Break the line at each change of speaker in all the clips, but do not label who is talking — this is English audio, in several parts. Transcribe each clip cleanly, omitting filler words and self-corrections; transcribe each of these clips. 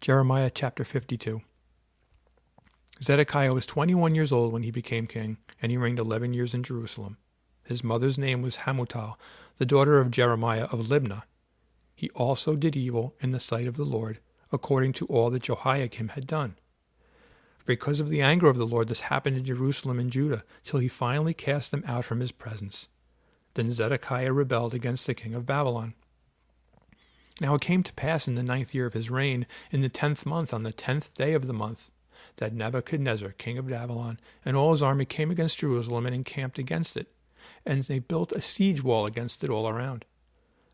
Jeremiah chapter 52. Zedekiah was 21 years old when he became king, and he reigned 11 years in Jerusalem. His mother's name was Hamutal, the daughter of Jeremiah of Libnah. He also did evil in the sight of the Lord, according to all that Jehoiakim had done. Because of the anger of the Lord, this happened in Jerusalem and Judah, till he finally cast them out from his presence. Then Zedekiah rebelled against the king of Babylon. Now it came to pass in the 9th year of his reign, in the 10th month, on the 10th day of the month, that Nebuchadnezzar, king of Babylon, and all his army came against Jerusalem and encamped against it, and they built a siege wall against it all around.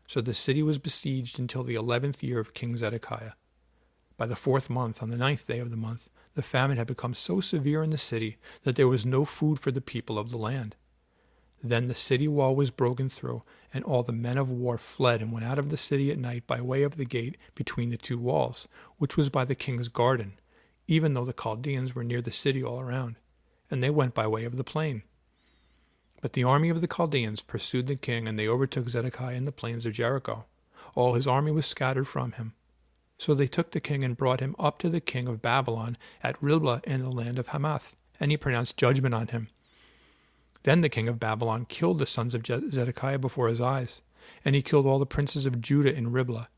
So the city was besieged until the 11th year of King Zedekiah. By the 4th month, on the 9th day of the month, the famine had become so severe in the city that there was no food for the people of the land. Then the city wall was broken through, and all the men of war fled and went out of the city at night by way of the gate between the two walls, which was by the king's garden, even though the Chaldeans were near the city all around, and they went by way of the plain. But the army of the Chaldeans pursued the king, and they overtook Zedekiah in the plains of Jericho. All his army was scattered from him. So they took the king and brought him up to the king of Babylon at Riblah in the land of Hamath, and he pronounced judgment on him. Then the king of Babylon killed the sons of Zedekiah before his eyes, and he killed all the princes of Judah in Riblah.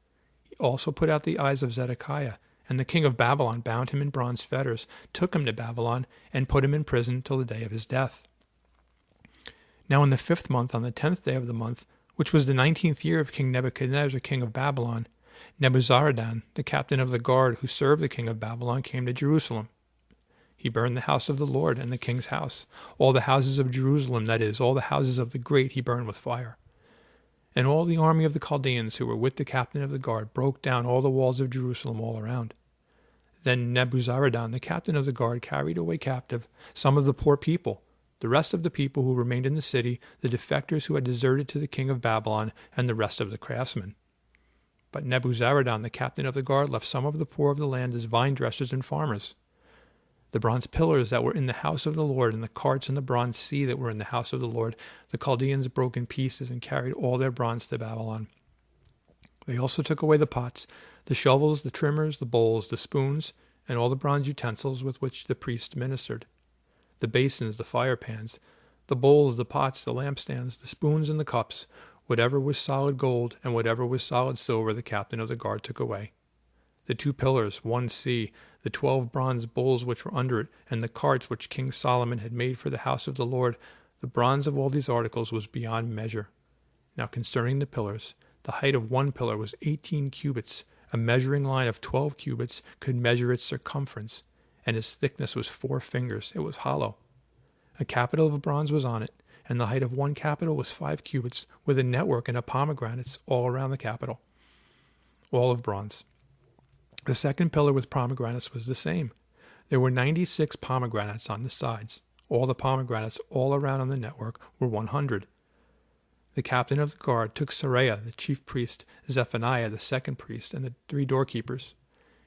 He also put out the eyes of Zedekiah, and the king of Babylon bound him in bronze fetters, took him to Babylon, and put him in prison till the day of his death. Now in the 5th month, on the 10th day of the month, which was the 19th year of King Nebuchadnezzar, king of Babylon, Nebuzaradan, the captain of the guard who served the king of Babylon, came to Jerusalem. He burned the house of the Lord and the king's house. All the houses of Jerusalem, that is, all the houses of the great, he burned with fire. And all the army of the Chaldeans who were with the captain of the guard broke down all the walls of Jerusalem all around. Then Nebuzaradan, the captain of the guard, carried away captive some of the poor people, the rest of the people who remained in the city, the defectors who had deserted to the king of Babylon, and the rest of the craftsmen. But Nebuzaradan, the captain of the guard, left some of the poor of the land as vine dressers and farmers. The bronze pillars that were in the house of the Lord, and the carts and the bronze sea that were in the house of the Lord, the Chaldeans broke in pieces and carried all their bronze to Babylon. They also took away the pots, the shovels, the trimmers, the bowls, the spoons, and all the bronze utensils with which the priests ministered. The basins, the fire pans, the bowls, the pots, the lampstands, the spoons, and the cups, whatever was solid gold and whatever was solid silver, the captain of the guard took away. The 2 pillars, 1 sea, the 12 bronze bowls which were under it, and the carts which King Solomon had made for the house of the Lord, the bronze of all these articles was beyond measure. Now concerning the pillars, the height of 1 pillar was 18 cubits, a measuring line of 12 cubits could measure its circumference, and its thickness was 4 fingers. It was hollow. A capital of bronze was on it, and the height of 1 capital was 5 cubits, with a network and a pomegranates all around the capital, all of bronze. The 2nd pillar with pomegranates was the same. There were 96 pomegranates on the sides. All the pomegranates all around on the network were 100. The captain of the guard took Seraiah, the chief priest, Zephaniah, the 2nd priest, and the 3 doorkeepers.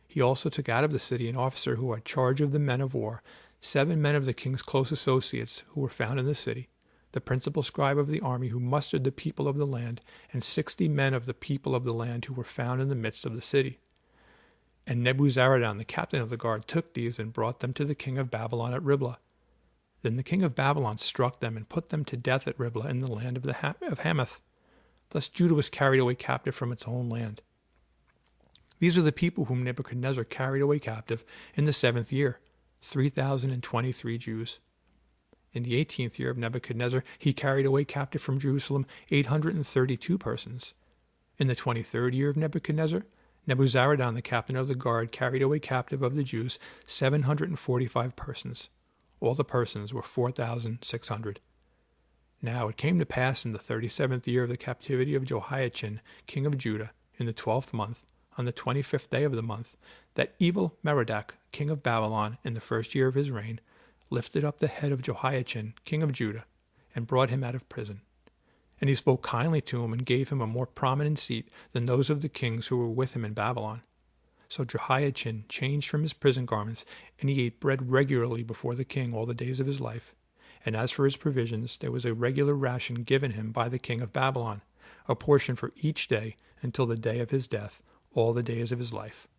He also took out of the city an officer who had charge of the men of war, 7 men of the king's close associates who were found in the city, the principal scribe of the army who mustered the people of the land, and 60 men of the people of the land who were found in the midst of the city. And Nebuzaradan, the captain of the guard, took these and brought them to the king of Babylon at Riblah. Then the king of Babylon struck them and put them to death at Riblah in the land of Hamath. Thus Judah was carried away captive from its own land. These are the people whom Nebuchadnezzar carried away captive in the 7th year, 3,023 Jews. In the 18th year of Nebuchadnezzar, he carried away captive from Jerusalem 832 persons. In the 23rd year of Nebuchadnezzar, Nebuzaradan, the captain of the guard, carried away captive of the Jews 745 persons. All the persons were 4,600. Now it came to pass in the 37th year of the captivity of Jehoiachin, king of Judah, in the 12th month, on the 25th day of the month, that evil Merodach, king of Babylon, in the 1st year of his reign, lifted up the head of Jehoiachin, king of Judah, and brought him out of prison. And he spoke kindly to him and gave him a more prominent seat than those of the kings who were with him in Babylon. So Jehoiachin changed from his prison garments, and he ate bread regularly before the king all the days of his life. And as for his provisions, there was a regular ration given him by the king of Babylon, a portion for each day until the day of his death, all the days of his life.